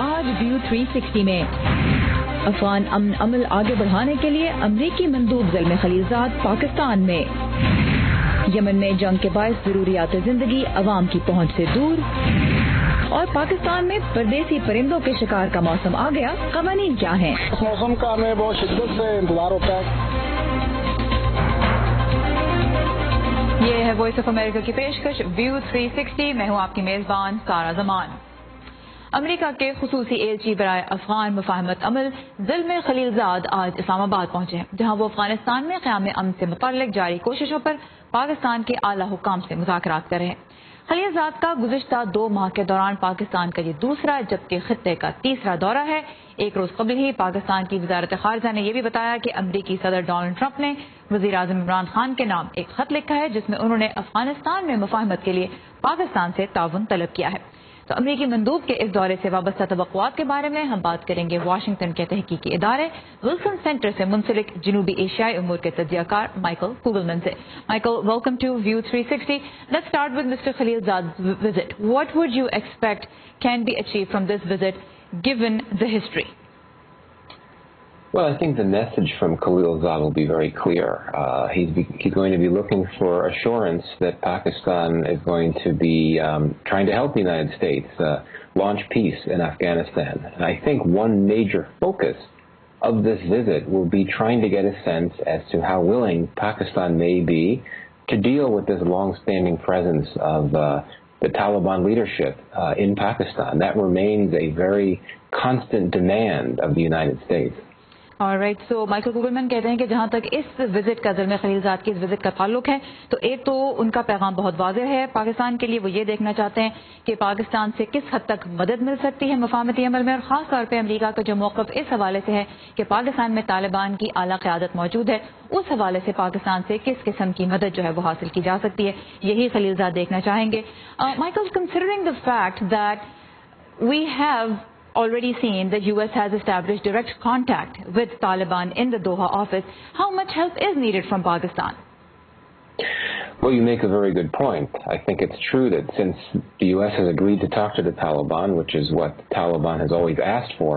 آج ویو 360 میں افغان امن عمل آگے بڑھانے کے لیے امریکی مندوب زلمے خلیلزاد پاکستان میں، یمن میں جنگ کے باعث ضروریات زندگی عوام کی پہنچ سے دور، اور پاکستان میں پردیسی پرندوں کے شکار کا موسم آ گیا، قوانین کیا ہیں؟ اس موسم کا ہمیں بہت شدت سے انتظار ہوتا ہے۔ یہ ہے وائس آف امریکہ کی پیشکش ویو 360، میں ہوں آپ کی میزبان سارا زمان۔ امریکہ کے خصوصی ایلچی برائے افغان مفاہمت عمل زلمے خلیلزاد آج اسلام آباد پہنچے ہیں، جہاں وہ افغانستان میں قیام امن سے متعلق جاری کوششوں پر پاکستان کے اعلیٰ حکام سے مذاکرات کر رہے ہیں۔ خلیلزاد کا گزشتہ 2 ماہ کے دوران پاکستان کا یہ دوسرا جبکہ خطے کا تیسرا دورہ ہے۔ ایک روز قبل ہی پاکستان کی وزارت خارجہ نے یہ بھی بتایا کہ امریکی صدر ڈونلڈ ٹرمپ نے وزیر اعظم عمران خان کے نام ایک خط لکھا ہے، جس میں انہوں نے افغانستان میں مفاہمت کے لیے پاکستان سے تعاون طلب کیا ہے۔ تو امریکی مندوب کے اس دورے سے وابستہ توقعات کے بارے میں ہم بات کریں گے واشنگٹن کے تحقیقی ادارے ولسن سینٹر سے منسلک جنوبی ایشیائی امور کے تجزیہ کار مائیکل کوگلمن سے۔ Michael, welcome to View 360۔ Let's start with mister Khalilzad's visit. What would you expect can be achieved from this visit given the history? Well, I think the message from Khalilzad will be very clear. He's going to be looking for assurance that Pakistan is going to be trying to help the United States launch peace in Afghanistan. And I think one major focus of this visit will be trying to get a sense as to how willing Pakistan may be to deal with this long-standing presence of the Taliban leadership in Pakistan. That remains a very constant demand of the United States. Alright, so Michael Kugelman کہتے ہیں کہ جہاں تک اس visit کا زلمے خلیلزاد کی اس visit کا تعلق ہے تو ایک تو ان کا پیغام بہت واضح ہے پاکستان کے لیے، وہ یہ دیکھنا چاہتے ہیں کہ پاکستان سے کس حد تک مدد مل سکتی ہے مفاہمتی عمل میں، اور خاص طور پہ امریکہ کا جو موقف اس حوالے سے ہے کہ پاکستان میں طالبان کی اعلیٰ قیادت موجود ہے، اس حوالے سے پاکستان سے کس قسم کی مدد جو ہے وہ حاصل کی جا سکتی ہے، یہی خلیلزاد دیکھنا چاہیں گے۔ Michael, considering the fact that we have already seen the US has established direct contact with Taliban in the Doha office, how much help is needed from Pakistan? Well, you make a very good point. I think it's true that since the US has agreed to talk to the Taliban, which is what the Taliban has always asked for,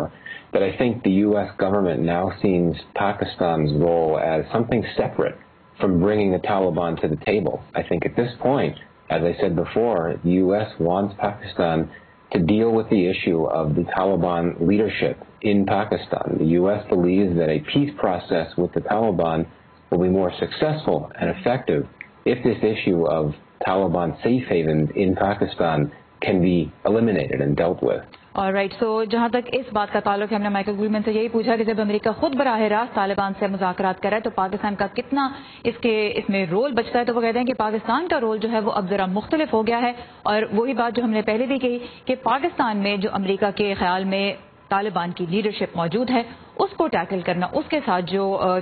that I think the US government now sees Pakistan's role as something separate from bringing the Taliban to the table. I think at this point, as I said before, the US wants Pakistan to deal with the issue of the Taliban leadership in Pakistan. The U.S. believes that a peace process with the Taliban will be more successful and effective if this issue of Taliban safe havens in Pakistan can be eliminated and dealt with. Alright, so جہاں تک اس بات کا تعلق ہے، ہم نے Michael Kugelman سے یہی پوچھا کہ جب امریکہ خود براہ راست طالبان سے مذاکرات کر رہا ہے تو پاکستان کا کتنا اس میں رول بچتا ہے، تو وہ کہتے ہیں کہ پاکستان کا رول جو ہے وہ اب ذرا مختلف ہو گیا ہے، اور وہی بات جو ہم نے پہلے بھی کہی کہ پاکستان میں جو امریکہ کے خیال میں طالبان کی لیڈرشپ موجود ہے اس کو ٹیکل کرنا، اس کے ساتھ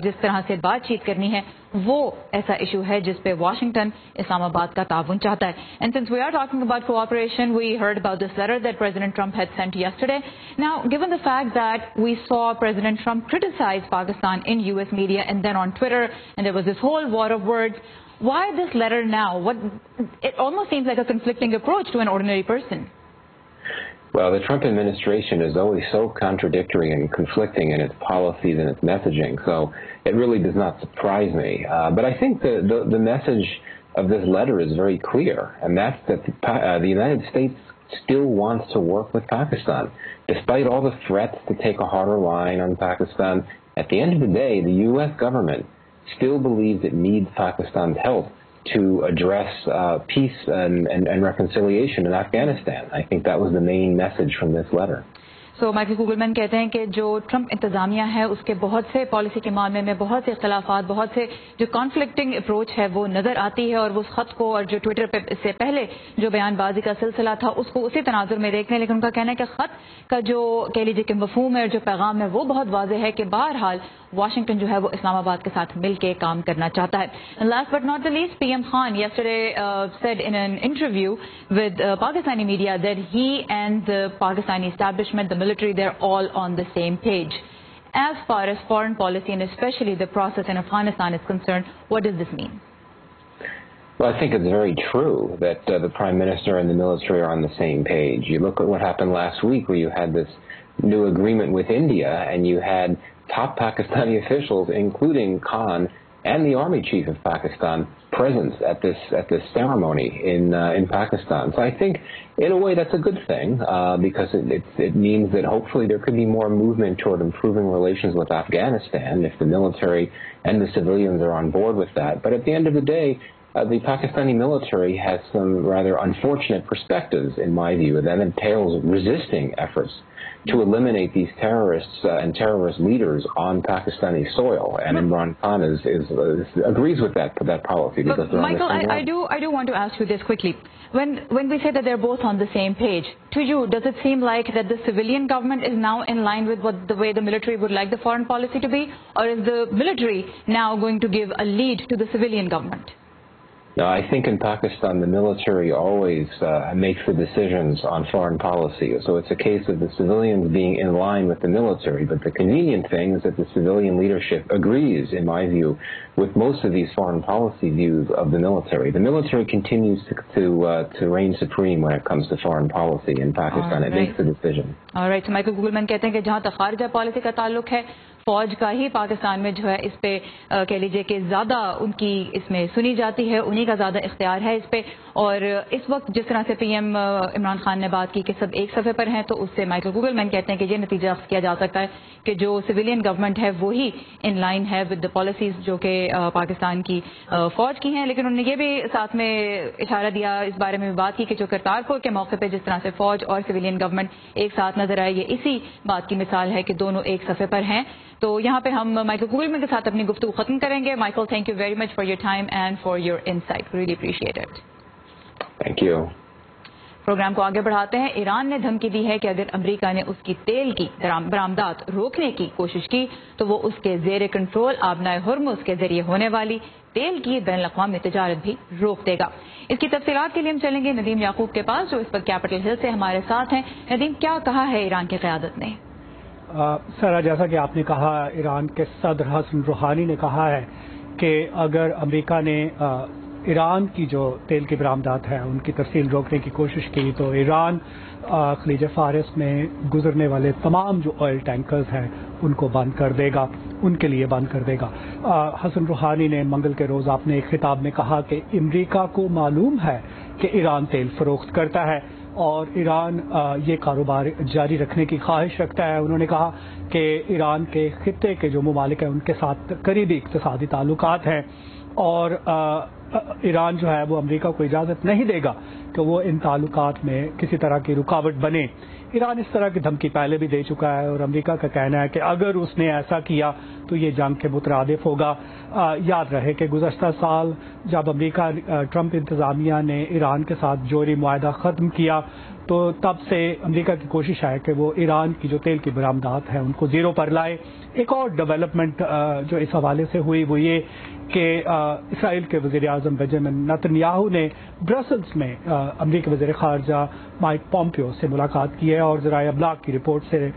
جس طرح سے بات چیت کرنی ہے، وہ ایسا ایشو ہے جس پہ واشنگٹن اسلام آباد کا تعاون چاہتا ہے۔ And since we are talking about cooperation, we heard about this letter that President Trump had sent yesterday. Now, given the fact that we saw President Trump criticize Pakistan in US media and then on Twitter, and there was this whole war of words, why this letter now? It almost seems like a conflicting approach to an ordinary person. Well, the Trump administration is always so contradictory and conflicting in its policies and its messaging, so it really does not surprise me. But I think the message of this letter is very clear, and that's that the United States still wants to work with Pakistan. Despite all the threats to take a harder line on Pakistan, at the end of the day, the U.S. government still believes it needs Pakistan's help to address peace and reconciliation in Afghanistan. I think that was the main message from this letter. So Michael Kugelman کہتے ہیں کہ جو Trump انتظامیہ ہے اس کے بہت سے policy کے معاملے میں بہت سے اختلافات، بہت سے جو کانفلکٹنگ اپروچ ہے وہ نظر آتی ہے، اور وہ اس خط کو اور جو ٹویٹر پہ اس سے پہلے جو بیان بازی کا سلسلہ تھا اس کو اسی تناظر میں دیکھنے، لیکن ان کا کہنا ہے کہ خط کا جو کہہ لیجیے کہ مفہوم ہے اور جو پیغام ہے وہ بہت واضح ہے کہ بہرحال واشنگٹن جو ہے وہ اسلام آباد کے ساتھ مل کے کام کرنا چاہتا ہے۔ And last but not the least, PM Khan yesterday said in an interview with Pakistani media that he and the Pakistani establishment, the military, they're all on the same page. As far as foreign policy and especially the process in Afghanistan is concerned, what does this mean? Well, I think it's very true that the Prime Minister and the military are on the same page. You look at what happened last week where you had this new agreement with India and you had top Pakistani officials, including Khan and the Army Chief of Pakistan, present at this ceremony in Pakistan. So I think, in a way, that's a good thing because it means that hopefully there could be more movement toward improving relations with Afghanistan if the military and the civilians are on board with that. But at the end of the day, the Pakistani military has some rather unfortunate perspectives, in my view, that entails resisting efforts to eliminate these terrorists and terrorist leaders on Pakistani soil, and Imran Khan agrees with that policy. Because Michael, I do want to ask you this quickly. When we say that they're both on the same page, to you, does it seem like that the civilian government is now in line with the way the military would like the foreign policy to be, or is the military now going to give a lead to the civilian government? No, I think in Pakistan the military always makes the decisions on foreign policy. So it's a case of the civilians being in line with the military. But the convenient thing is that the civilian leadership agrees, in my view, with most of these foreign policy views of the military. The military continues to reign supreme when it comes to foreign policy in Pakistan. It makes the decision. All right. So Michael Gugelman कहते हैं कि जहाँ तक खारजा policy का ताल्लुक है, फौज का ही पाकिस्तान में जो है इस पे कह लीजिए कि ज़्यादा उनकी इसमें सुनी जाती है, उन्हीं का ज़्यादा इख्तियार है इस पे. और इस वक्त जिस तरह से पीएम इमरान खान ने बात की कि सब एक सफ़े पर हैं, तो उससे माइकल गुगलमैन कहते हैं कि ये नतीजा किया जा सकता है कि जो सिविलियन गवर्नमेंट है वही इन लाइन है विद द पॉलिसीज़ जो कि पाकिस्तान की फ़ौज की हैं. लेकिन उन्होंने ये भी साथ में इशारा दिया, इस बारे में भी बात की कि जो करतारपुर के मौके पर जिस तरह से फ़ौज और सिविलियन गवर्नमेंट एक साथ नजर आए, ये इसी बात की मिसाल है कि दोनों एक सफ़े पर हैं. तो यहाँ पे हम माइकल गुगलमैन के साथ अपनी गुफ्तगू खत्म करेंगे. Michael, thank you very much for your time and for your insight. Really appreciate it. Thank you. Programme को आगे बढ़ाते हैं. ईरान ने धमकी दी है कि अगर अमेरिका ने उसकी तेल की बरामदात रोकने की कोशिश की तो वो उसके जेर कंट्रोल आबनाए हुर्मुज़ के जरिए होने वाली तेल की बैनुल-अक़वामी तिजारत भी रोक देगा. इसकी तफसीलात के लिए हम चलेंगे नदीम याकूब के पास, जो इस पर कैपिटल हिल से हमारे साथ हैं. नदीम, क्या कहा है ईरान की क़यादत ने? सर, जैसा कि आपने कहा, ईरान के सदर हसन रूहानी ने कहा है कि अगर अमेरिका ने ईरान की जो तेल की बरामदात है उनकी तरसील रोकने की कोशिश की तो ईरान खलीज फारिस में गुजरने वाले तमाम जो ऑयल टैंकर्स हैं उनको बंद कर देगा, उनके लिए बंद कर देगा. हसन रूहानी ने मंगल के रोज़ अपने एक खिताब में कहा कि अमेरिका को मालूम है कि ईरान तेल फरोख्त करता है और ईरान ये कारोबार जारी रखने की ख्वाहिश रखता है. उन्होंने कहा कि ईरान के खित्ते के जो ममालिक हैं उनके साथ करीबी इक़्तिसादी ताल्लुकात हैं और ईरान जो है वो अमेरिका को इजाज़त नहीं देगा कि वो इन ताल्लुकात में किसी तरह की रुकावट बने. ईरान इस तरह की धमकी पहले भी दे चुका है और अमेरिका का कहना है कि अगर उसने ऐसा किया तो ये जंग के मुतरादिफ होगा. याद रहे कि गुज़श्ता साल जब अमेरिका ट्रंप इंतज़ामिया ने ईरान के साथ जोरी मुआहदा ख़त्म किया तो तब से अमेरिका की कोशिश है कि वो ईरान की जो तेल की बरामदात है उनको ज़ीरो पर लाए. एक और डेवलपमेंट जो इस हवाले से हुई वो ये कि इसराइल के वज़ीर-ए-आज़म बेंजामिन नेतन्याहू ने ब्रसल्स में अमेरिकी वज़ीर ख़ारजा माइक पॉम्पियो से मुलाकात की है और ज़राए अबलाग की रिपोर्ट से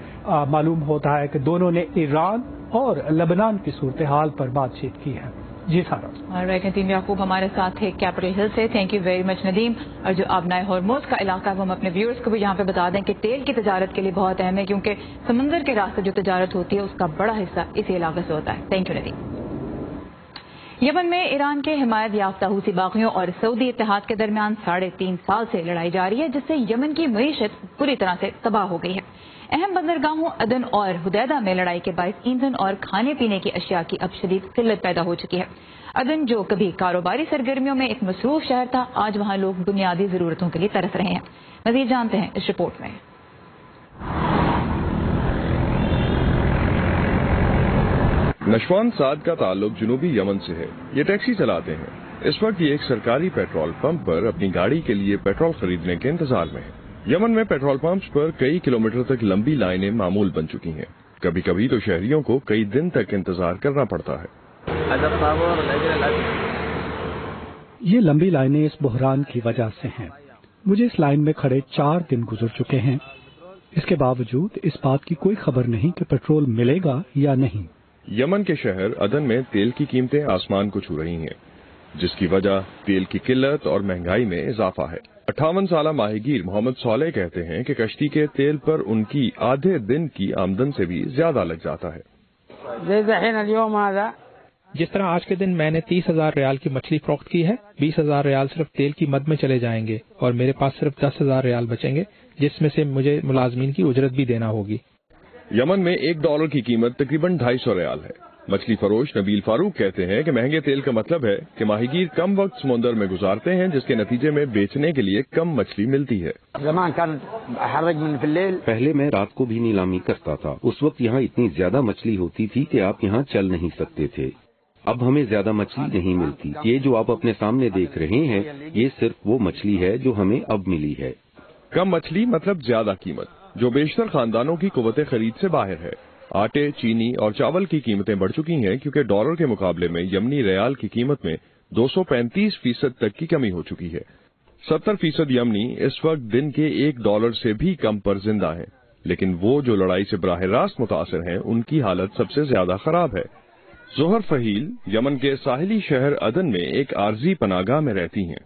मालूम होता है कि दोनों ने ईरान और लेबनान की सूरत हाल पर बातचीत की है. जी सारा. ऑलराइट, नदीम याकूब हमारे साथ थे कैपिटल हिल से. Thank you very much Nadeem. और जो आबनाए हुर्मुज़ का इलाका है वो हम अपने व्यूअर्स को भी यहाँ पे बता दें कि तेल की तजारत के लिए बहुत अहम है क्योंकि समंदर के रास्ते जो तजारत होती है उसका बड़ा हिस्सा इसी इलाके से होता है. Thank you Nadeem. यमन में ईरान के हिमायत याफ्ता हूसी बागियों और सऊदी इत्तेहाद के दरमियान 3.5 साल से लड़ाई जारी है जिससे यमन की मईशत पूरी तरह से तबाह हो गई है. अहम बंदरगाहों अदन और हुदैदा में लड़ाई के बायस ईंधन और खाने पीने की अशिया की अब शदीद किल्लत पैदा हो चुकी है. अदन जो कभी कारोबारी सरगर्मियों में एक मसरूफ शहर था, आज वहाँ लोग बुनियादी जरूरतों के लिए तरस रहे हैं. मजीद जानते हैं इस रिपोर्ट में. नशवान साद का ताल्लुक जुनूबी यमन से है. ये टैक्सी चलाते हैं. इस वक्त ये एक सरकारी पेट्रोल पंप पर अपनी गाड़ी के लिए पेट्रोल खरीदने के इंतजार में है. यमन में पेट्रोल पंप्स पर कई किलोमीटर तक लंबी लाइनें मामूल बन चुकी हैं. कभी कभी तो शहरियों को कई दिन तक इंतजार करना पड़ता है. ये लंबी लाइनें इस बहरान की वजह से हैं. मुझे इस लाइन में खड़े 4 दिन गुजर चुके हैं. इसके बावजूद इस बात की कोई खबर नहीं कि पेट्रोल मिलेगा या नहीं. यमन के शहर अदन में तेल की कीमतें आसमान को छू रही हैं. जिसकी वजह तेल की किल्लत और महंगाई में इजाफा है। 58 साला माहीगीर मोहम्मद सोलेह कहते हैं कि कश्ती के तेल पर उनकी आधे दिन की आमदन से भी ज्यादा लग जाता है। जिस तरह आज के दिन मैंने 30,000 रियाल की मछली फरोख्त की है, 20,000 रियाल सिर्फ तेल की मद में चले जाएंगे और मेरे पास सिर्फ 10,000 रियाल बचेंगे, जिसमें से मुझे मुलाजमीन की उजरत भी देना होगी। यमन में $1 की कीमत तकरीबन 250 रियाल है। मछली फरोश नबील फारूक कहते हैं कि महंगे तेल का मतलब है कि माहीगीर कम वक्त समुंदर में गुजारते हैं, जिसके नतीजे में बेचने के लिए कम मछली मिलती है। पहले मैं रात को भी नीलामी करता था। उस वक्त यहाँ इतनी ज्यादा मछली होती थी कि आप यहाँ चल नहीं सकते थे। अब हमें ज्यादा मछली नहीं मिलती। ये जो आप अपने सामने देख रहे हैं, ये सिर्फ वो मछली है जो हमें अब मिली है। कम मछली मतलब ज्यादा कीमत, जो बेशतर खानदानों की कुव्वत खरीद से बाहर है। आटे, चीनी और चावल की कीमतें बढ़ चुकी हैं क्योंकि डॉलर के मुकाबले में यमनी रियाल की कीमत में 235% तक की कमी हो चुकी है। 70% यमनी इस वक्त दिन के $1 से भी कम पर जिंदा है, लेकिन वो जो लड़ाई से बराह रास्त मुतासर हैं, उनकी हालत सबसे ज्यादा खराब है। जोहर फहील यमन के साहिली शहर अदन में एक आरजी पनागाह में रहती हैं।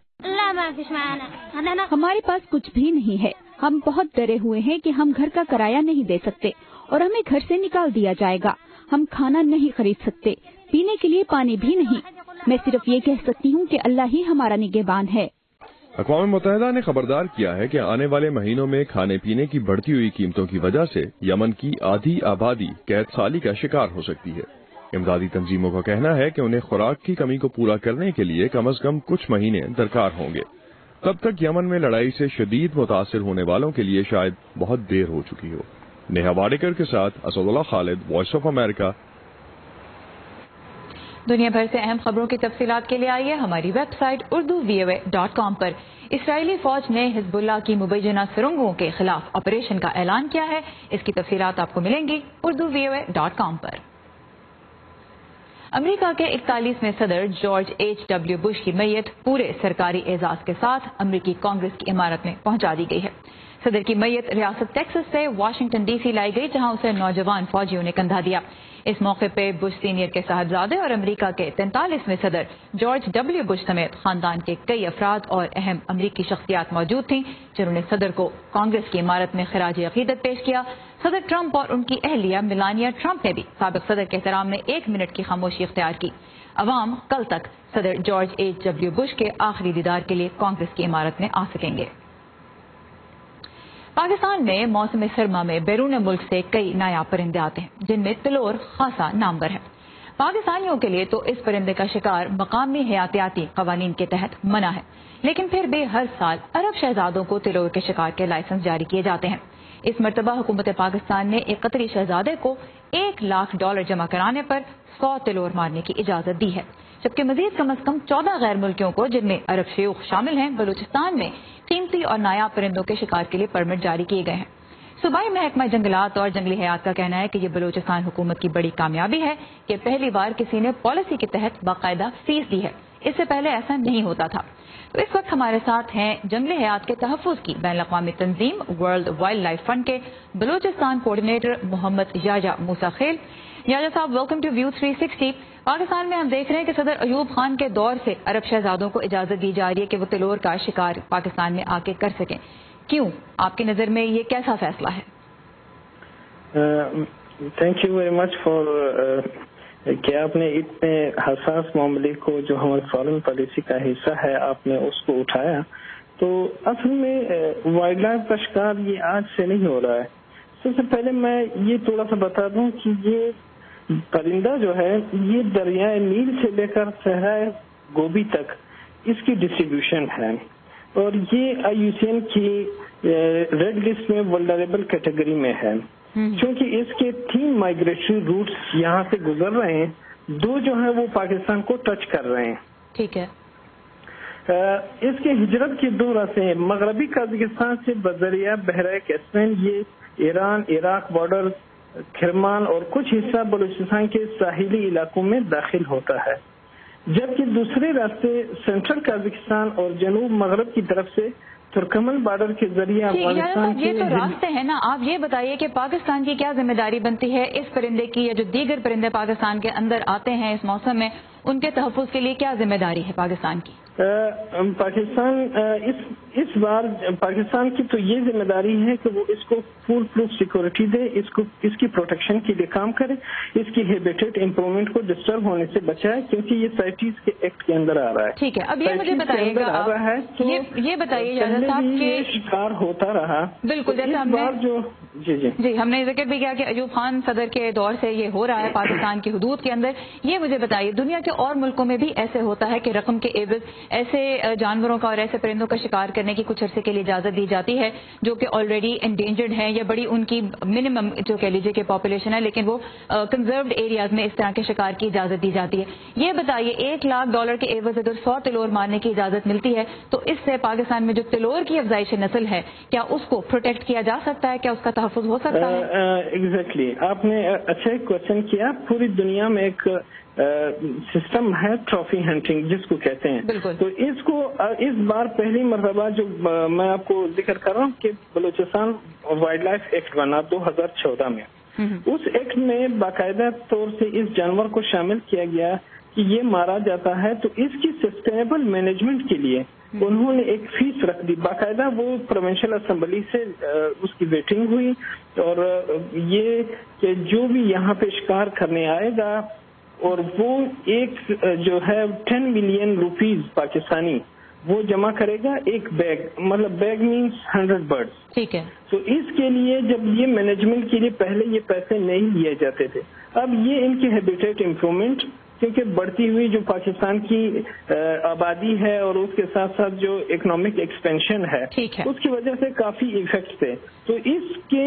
हमारे पास कुछ भी नहीं है। हम बहुत डरे हुए हैं कि हम घर का किराया नहीं दे सकते और हमें घर से निकाल दिया जाएगा। हम खाना नहीं खरीद सकते, पीने के लिए पानी भी नहीं। मैं सिर्फ ये कह सकती हूँ कि अल्लाह ही हमारा निगहबान है। अक़वाम मुत्तहिदा ने खबरदार किया है कि आने वाले महीनों में खाने पीने की बढ़ती हुई कीमतों की वजह से यमन की आधी आबादी कैद साली का शिकार हो सकती है। इमदादी तंजीमों का कहना है कि उन्हें खुराक की कमी को पूरा करने के लिए कम से कम कुछ महीने दरकार होंगे। तब तक यमन में लड़ाई से शदीद मुतासिर होने वालों के लिए शायद बहुत देर हो चुकी हो। नेहा वाडेकर के साथ Asadullah Khalid, voice of America. दुनिया भर से अहम खबरों की तफसीलात के लिए आइए हमारी वेबसाइट urduvoa.com पर। इसराइली फौज ने हिजबुल्लाह की मुबैना सुरंगों के खिलाफ ऑपरेशन का ऐलान किया है। इसकी तफसीलात आपको मिलेंगी urduvoa.com पर। अमेरिका के 41वें सदर जॉर्ज H.W. बुश की मैयत पूरे सरकारी एजाज के साथ अमेरिकी कांग्रेस की इमारत में पहुंचा दी गई है। सदर की मैयत रियासत टेक्सास से वाशिंगटन DC लाई गई, जहां उसे नौजवान फौजियों ने कंधा दिया। इस मौके पे बुश सीनियर के साहबजादे और अमेरिका के 43वें सदर जॉर्ज W. बुश समेत खानदान के कई अफराद और अहम अमेरिकी शख्सियात मौजूद थीं, जिन्होंने सदर को कांग्रेस की इमारत में खिराज अकीदत पेश किया। सदर ट्रंप और उनकी अहलिया मिलानिया ट्रंप ने भी साबिक सदर के एहतराम में 1 मिनट की खामोशी इख्तियार की। अवाम कल तक सदर जॉर्ज H.W. बुश के आखिरी दीदार के लिए कांग्रेस की इमारत में आ सकेंगे। पाकिस्तान में मौसम सरमा में बैरून मुल्क से कई नायाब परिंदे आते हैं, जिनमें तिलोर खासा नामवर है। पाकिस्तानियों के लिए तो इस परिंदे का शिकार मकामी हयातियाती कवानीन के तहत मना है, लेकिन फिर भी हर साल अरब शहजादों को तिलोर के शिकार के लाइसेंस जारी किए जाते हैं। इस मरतबा हुकूमत पाकिस्तान ने एक कतरी शहजादे को $1 लाख जमा कराने पर 100 तिलोर मारने की इजाजत दी है, जबकि मजीद कम से कम 14 गैर मुल्कियों को, जिनमें अरब शयूख शामिल हैं, बलूचिस्तान में कीमती और नायाब परिंदों के शिकार के लिए परमिट जारी किए गए हैं। सूबाई महकमा जंगलात और जंगली हयात का कहना है कि ये बलूचिस्तान हुकूमत की बड़ी कामयाबी है कि पहली बार किसी ने पॉलिसी के तहत बाकायदा फीस दी है। इससे पहले ऐसा नहीं होता था। तो इस वक्त हमारे साथ हैं जंगली हयात के तहफ़्फ़ुज़ की बैनुल-अक़वामी तंजीम वर्ल्ड वाइल्ड लाइफ फंड के बलूचिस्तान कोऑर्डिनेटर मोहम्मद याजा मूसा खेल। याजा साहब, वेलकम टू व्यू 360। पाकिस्तान में हम देख रहे हैं कि सदर अयूब खान के दौर से अरब शहजादों को इजाजत दी जा रही है कि वो तिलोर का शिकार पाकिस्तान में आके कर सकें। क्यों, आपकी नजर में ये कैसा फैसला है? Thank you very much for कि आपने इतने हसास मामले को, जो हमारे फॉरेन पॉलिसी का हिस्सा है, आपने उसको उठाया। तो असल में वाइल्ड लाइफ का शिकार ये आज से नहीं हो रहा है। सबसे पहले मैं ये थोड़ा सा बता दूं कि ये परिंदा जो है, ये दरियाए नील से लेकर सहराए गोबी तक इसकी डिस्ट्रीब्यूशन है और ये IUCN की रेड लिस्ट में वल्नरेबल कैटेगरी में है, क्योंकि इसके 3 माइग्रेटरी रूट्स यहाँ से गुजर रहे हैं। 2 जो है वो पाकिस्तान को टच कर रहे हैं। ठीक है। इसके हिजरत के 2 रास्ते हैं। मगरबी कजाकिस्तान से बजरिया बहरा कैस्पियन, ये ईरान इराक बॉर्डर, किरमान और कुछ हिस्सा बलूचिस्तान के साहिली इलाकों में दाखिल होता है, जबकि दूसरे रास्ते सेंट्रल कजाकिस्तान और जनूब मगरब की तरफ से तुर्कमन बॉर्डर के जरिए अफगानिस्तान के। ये तो रास्ते हैं ना, आप ये बताइए कि पाकिस्तान की क्या जिम्मेदारी बनती है इस परिंदे की, या जो दीगर परिंदे पाकिस्तान के अंदर आते हैं इस मौसम में, उनके तहफ़्फ़ुज़ के लिए क्या जिम्मेदारी है पाकिस्तान की? पाकिस्तान इस बार पाकिस्तान की तो ये जिम्मेदारी है कि वो इसको फुल प्रूफ सिक्योरिटी दे, इसकी प्रोटेक्शन के लिए काम करे, इसकी हैबिटेट इम्प्रूवमेंट को डिस्टर्ब होने से बचाए, क्योंकि ये साइटीज के एक्ट के अंदर आ रहा है। ठीक है, अब ये मुझे बताइएगा, ये बताइए इजाज़त साहब कि शिकार होता रहा। बिल्कुल, जैसे हमने जी हमने जिक्र भी किया कि अयूब खान सदर के दौर से ये हो रहा है पाकिस्तान की हुदूद के अंदर। ये मुझे बताइए, दुनिया के और मुल्कों में भी ऐसे होता है कि रकम के एवज ऐसे जानवरों का और ऐसे परिंदों का शिकार करने की कुछ अरसे के लिए इजाजत दी जाती है जो कि ऑलरेडी एंडेंजर्ड हैं या बड़ी उनकी मिनिमम जो कह लीजिए कि पॉपुलेशन है, लेकिन वो कंजर्व्ड एरियाज में इस तरह के शिकार की इजाजत दी जाती है। ये बताइए, $1 लाख के एवज अगर 100 तिलोर मारने की इजाजत मिलती है तो इससे पाकिस्तान में जो तिलोर की अफजाइश नस्ल है, क्या उसको प्रोटेक्ट किया जा सकता है? क्या उसका तहफ़्फ़ुज़ हो सकता है? एग्जैक्टली, आपने अच्छा एक क्वेश्चन किया। पूरी दुनिया में एक सिस्टम है ट्रॉफी हंटिंग जिसको कहते हैं, तो इसको इस बार पहली मरतबा जो मैं आपको जिक्र कर रहा हूँ कि बलूचिस्तान वाइल्ड लाइफ एक्ट बना 2014 में। उस एक्ट में बाकायदा तौर से इस जानवर को शामिल किया गया कि ये मारा जाता है, तो इसकी सस्टेनेबल मैनेजमेंट के लिए उन्होंने एक फीस रख दी। बाकायदा वो प्रोविंशियल असेंबली से उसकी वेटिंग हुई, और ये कि जो भी यहाँ पे शिकार करने आएगा और वो एक जो है 10 मिलियन रुपीस पाकिस्तानी वो जमा करेगा एक बैग, मतलब बैग मीन्स 100 बर्ड्स। ठीक है। तो इसके लिए जब ये मैनेजमेंट के लिए पहले ये पैसे नहीं लिए जाते थे, अब ये इनकी हैबिटेट इम्प्रूवमेंट, क्योंकि बढ़ती हुई जो पाकिस्तान की आबादी है और उसके साथ साथ जो इकोनॉमिक एक्सपेंशन है, उसकी वजह से काफी इफेक्ट थे। तो इसके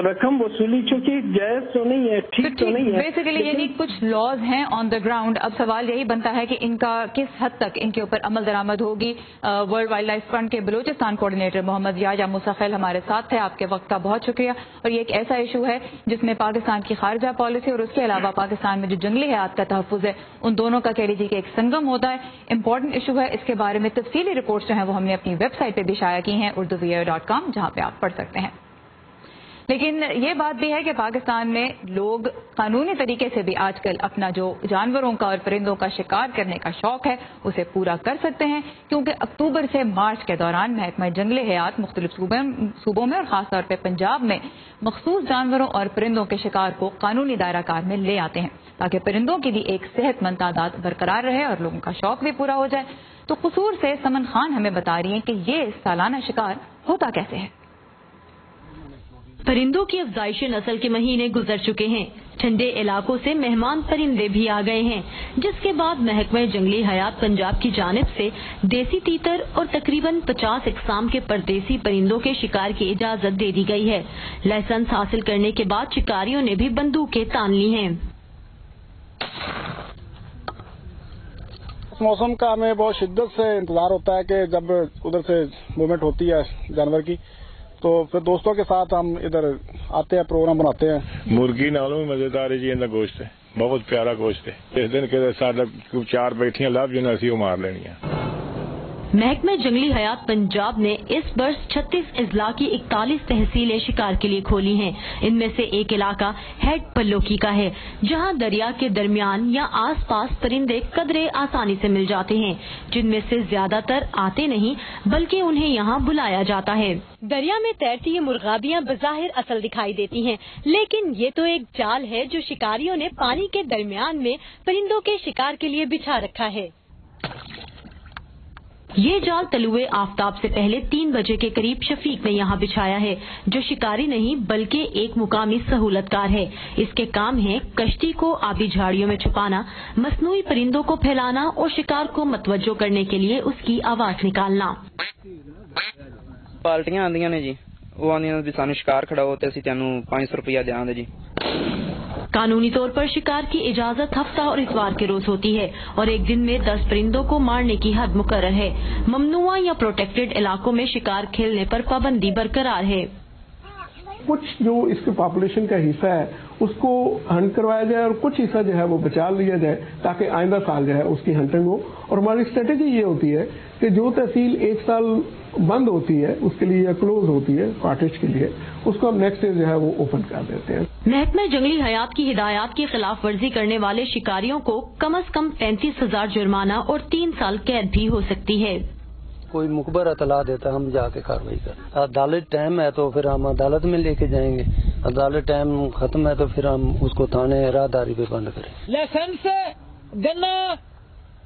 रकम वसूली चूंकि जायज तो नहीं है, ठीक तो नहीं है, बेसिकली यानी कुछ लॉज हैं ऑन द ग्राउंड। अब सवाल यही बनता है कि इनका किस हद तक इनके ऊपर अमल दरामद होगी। वर्ल्ड वाइल्ड लाइफ फ्रंट के बलूचिस्तान कोऑर्डिनेटर मोहम्मद याया मुसाखिल हमारे साथ थे। आपके वक्त का बहुत शुक्रिया। और ये एक ऐसा इशू है जिसमें पाकिस्तान की खारजा पॉलिसी और उसके अलावा पाकिस्तान में जो जंगली हयात का तहफ़्फ़ुज़ है, उन दोनों का कह लीजिए कि एक संगम होता है। इंपॉर्टेंट इशू है, इसके बारे में तफसीली रिपोर्ट्स जो हैं वो हमने अपनी वेबसाइट पे भी शाया की हैं, urduwear.com, जहां पे आप पढ़ सकते हैं। लेकिन ये बात भी है कि पाकिस्तान में लोग कानूनी तरीके से भी आजकल अपना जो जानवरों का और परिंदों का शिकार करने का शौक है उसे पूरा कर सकते हैं, क्योंकि अक्टूबर से मार्च के दौरान महकमा जंगली हयात मुख्तलिफ सूबों में और खासतौर पर पंजाब में मखसूस जानवरों और परिंदों के शिकार को कानूनी दायरा कार में ले आते हैं, ताकि परिंदों की भी एक सेहतमंद तादाद बरकरार रहे और लोगों का शौक भी पूरा हो जाए। तो कसूर से समन खान हमें बता रही हैं कि ये सालाना शिकार होता कैसे है। परिंदों की अफजाइश नस्ल के महीने गुजर चुके हैं, ठंडे इलाकों से मेहमान परिंदे भी आ गए हैं, जिसके बाद महकमा जंगली हयात पंजाब की जानिब से देसी तीतर और तकरीबन 50 इकसाम के परदेसी परिंदों के शिकार की इजाजत दे दी गई है। लाइसेंस हासिल करने के बाद शिकारियों ने भी बंदूकें तान ली हैं। मौसम का हमें बहुत शिद्दत से इंतजार होता है कि जब उधर से मूवमेंट होती है जानवर की, तो फिर दोस्तों के साथ हम इधर आते हैं, प्रोग्राम बनाते हैं। मुर्गी नालों में मजेदार है जी इनका गोश्त है, बहुत प्यारा गोश्त है। इस दिन के साथ 4 बैठियां लाभ जो नसी मार लेनी है। महकमा जंगली हयात पंजाब ने इस वर्ष 36 अजला की 41 तहसीलें शिकार के लिए खोली हैं। इनमें से एक इलाका हेड पल्लोकी का है, जहां दरिया के दरमियान या आसपास परिंदे कदरे आसानी से मिल जाते हैं, जिनमें से ज्यादातर आते नहीं बल्कि उन्हें यहां बुलाया जाता है। दरिया में तैरती ये मुर्गाबियां बज़ाहिर असल दिखाई देती हैं, लेकिन ये तो एक जाल है जो शिकारियों ने पानी के दरमियान में परिंदों के शिकार के लिए बिछा रखा है। ये जाल तलुए आफ्ताब से पहले 3 बजे के करीब शफीक ने यहाँ बिछाया है, जो शिकारी नहीं बल्कि एक मुकामी सहूलतकार है। इसके काम है कश्ती को आबी झाड़ियों में छुपाना, मसनूई परिंदों को फैलाना और शिकार को मतवज्जो करने के लिए उसकी आवाज निकालना। पार्टियां आंदियां ने जी, वो आंदियां भी सानू शिकार खड़ा होते असीं तैनूं 500 रुपया देंगे जी। कानूनी तौर पर शिकार की इजाजत हफ्ता और इतवार के रोज होती है और एक दिन में 10 परिंदों को मारने की हद मुकर्रर है। ममनुआ या प्रोटेक्टेड इलाकों में शिकार खेलने पर पाबंदी बरकरार है। कुछ जो इसके पॉपुलेशन का हिस्सा है उसको हंट करवाया जाए और कुछ हिस्सा जो है वो बचा लिया जाए ताकि आइंदा साल जो है उसकी हंटिंग हो। और हमारी स्ट्रेटेजी ये होती है कि जो तहसील एक साल बंद होती है उसके लिए या क्लोज होती है कॉटेज के लिए, उसको हम नेक्स्ट ईयर जो है वो ओपन कर देते हैं। महकमा जंगली हयात की हिदायत की खिलाफ वर्जी करने वाले शिकारियों को कम से कम 35,000 जुर्माना और 3 साल कैद भी हो सकती है। कोई मुखबर अतला देता हम जाके कार्रवाई कर। अदालत टाइम है तो फिर हम अदालत में लेके जाएंगे, अदालत टाइम खत्म है तो फिर हम उसको थाने राहदारी पे बंद करें। लाइसेंस गन्ना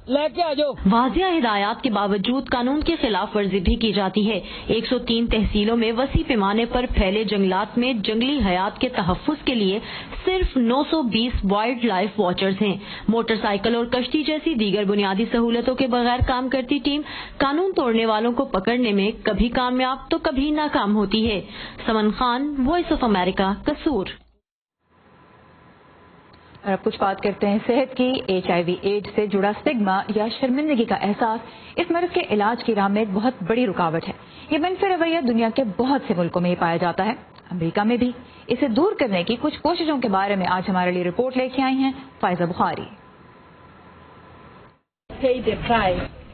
लेके आ जाओ। वाजिया हिदायत के बावजूद कानून की खिलाफ वर्जी भी की जाती है। 103 तहसीलों में वसी पैमाने पर फैले जंगलात में जंगली हयात के तहफ्फुज के लिए सिर्फ 920 वाइल्ड लाइफ वॉचर्स हैं। मोटरसाइकिल और कश्ती जैसी दीगर बुनियादी सहूलतों के बगैर काम करती टीम कानून तोड़ने वालों को पकड़ने में कभी कामयाब तो कभी नाकाम होती है। समन खान, वॉइस ऑफ अमेरिका, कसूर। और अब कुछ बात करते हैं सेहत की। HIV एड्स से जुड़ा स्टिग्मा या शर्मिंदगी का एहसास इस मर्ज के इलाज की राह में एक बहुत बड़ी रुकावट है। ये मनफी रवैया दुनिया के बहुत से मुल्कों में ही पाया जाता है, अमेरिका में भी। इसे दूर करने की कुछ कोशिशों के बारे में आज हमारे लिए रिपोर्ट लेके आई हैं फायजा बुखारी।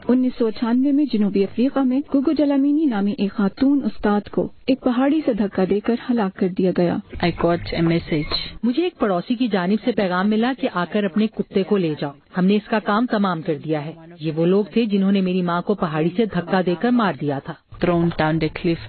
1998 में जनूबी अफ्रीका में गुगु जलामीनी नामी एक खातून उस्ताद को एक पहाड़ी से धक्का देकर हलाक कर दिया गया। I got a message. मुझे एक पड़ोसी की जानिब से पैगाम मिला कि आकर अपने कुत्ते को ले जाओ। हमने इसका काम तमाम कर दिया है। ये वो लोग थे जिन्होंने मेरी माँ को पहाड़ी से धक्का देकर मार दिया था। Thrown down the cliff.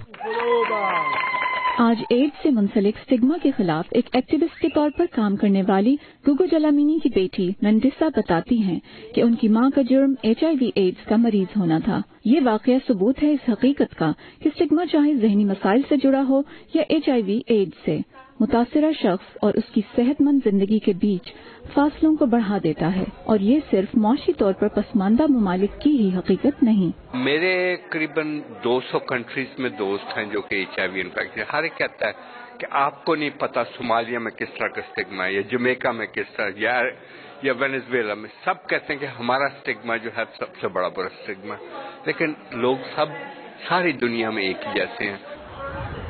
आज एड्स से मुंसलिक स्टिग्मा के खिलाफ एक एक्टिविस्ट के तौर पर काम करने वाली गुगु जलामीनी की बेटी नंदिसा बताती हैं कि उनकी मां का जुर्म HIV एड्स का मरीज होना था। ये वाकया सबूत है इस हकीकत का कि स्टिग्मा चाहे जहनी मसाइल से जुड़ा हो या HIV एड्स से, मुतासिरा शख्स और उसकी सेहतमंद जिंदगी के बीच फासलों को बढ़ा देता है। और ये सिर्फ मौशी तौर पर पसमानदा ममालिक की ही हकीकत नहीं। मेरे करीबन 200 कंट्रीज में दोस्त हैं जो कि HIV इन्फेक्ट है। हर एक कहता है कि आपको नहीं पता सोमालिया में किस तरह का स्टिग्मा है या जमैका में किस तरह या वेनेजुएला में। सब कहते हैं कि हमारा स्टिग्मा जो है सबसे बड़ा बुरा स्टिग्मा, लेकिन लोग सब सारी दुनिया में एक ही जैसे हैं।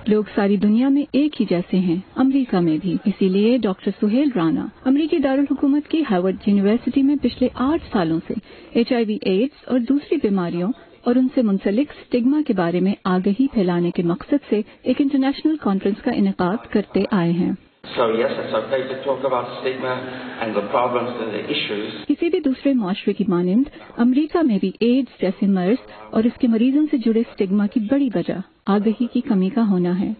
लोग सारी दुनिया में एक ही जैसे हैं, अमेरिका में भी। इसीलिए डॉक्टर सुहेल राना अमेरिकी दारुल हुकूमत की हार्वर्ड यूनिवर्सिटी में पिछले 8 सालों से HIV एड्स और दूसरी बीमारियों और उनसे मुंसलिक स्टिग्मा के बारे में आगाही फैलाने के मकसद से एक इंटरनेशनल कॉन्फ्रेंस का इनेकाद करते आए हैं। किसी भी दूसरे माशरे की मानिंद अमेरिका में भी एड्स जैसे मर्ज और इसके मरीजों से जुड़े स्टिग्मा की बड़ी वजह आगाही की कमी का होना है।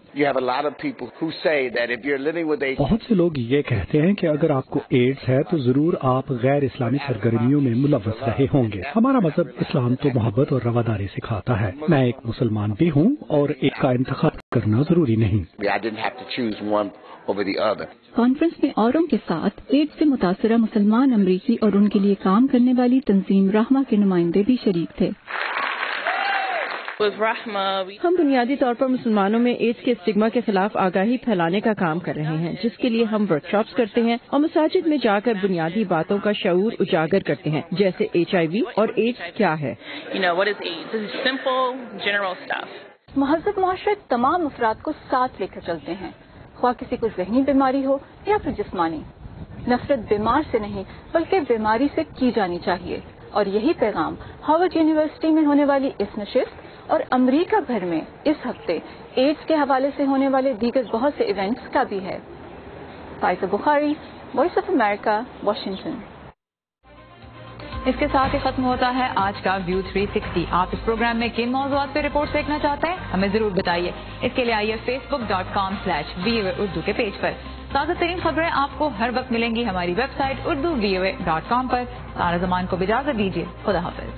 बहुत से लोग ये कहते हैं कि अगर आपको एड्स है तो जरूर आप गैर इस्लामी सरगर्मियों में मुलव्वस रहे होंगे। हमारा मजहब इस्लाम तो मोहब्बत और रवादारी सिखाता है। मैं एक मुसलमान भी हूँ और एक का इंतखाब करना जरूरी नहीं। कॉन्फ्रेंस में औरों के साथ एड्स से मुतासरा मुसलमान अमरीकी और उनके लिए काम करने वाली तंजीम रहमा के नुमाइंदे भी शरीक थे। हम बुनियादी तौर पर मुसलमानों में एड्स के स्टिग्मा के खिलाफ आगाही फैलाने का काम कर रहे हैं, जिसके लिए हम वर्कशॉप्स करते हैं और मसाजिद में जाकर बुनियादी बातों का शऊर उजागर करते हैं, जैसे HIV और एड्स क्या है। महज़ब मुआशरे तमाम अफराद को साथ लेकर चलते हैं, ख्वाह किसी को जहनी बीमारी हो या फिर जिस्मानी। नफरत बीमार से नहीं बल्कि बीमारी से की जानी चाहिए। और यही पैगाम हार्वर्ड यूनिवर्सिटी में होने वाली इस नशिस्त और अमेरिका भर में इस हफ्ते एड्स के हवाले से होने वाले दीगर बहुत से इवेंट्स का भी है। Faiza Bukhari, voice of America, Washington. इसके साथ ही खत्म होता है आज का व्यू 360। आप इस प्रोग्राम में किन मौज़ूआत पे रिपोर्ट देखना चाहते हैं हमें जरूर बताइए। इसके लिए आइए facebook.com/VOA उर्दू के पेज पर। ताज़ा तरीन खबरें आपको हर वक्त मिलेंगी हमारी वेबसाइट urdu.voa.com पर। सारा ज़मान को इजाज़त दीजिए। खुदा हाफिज।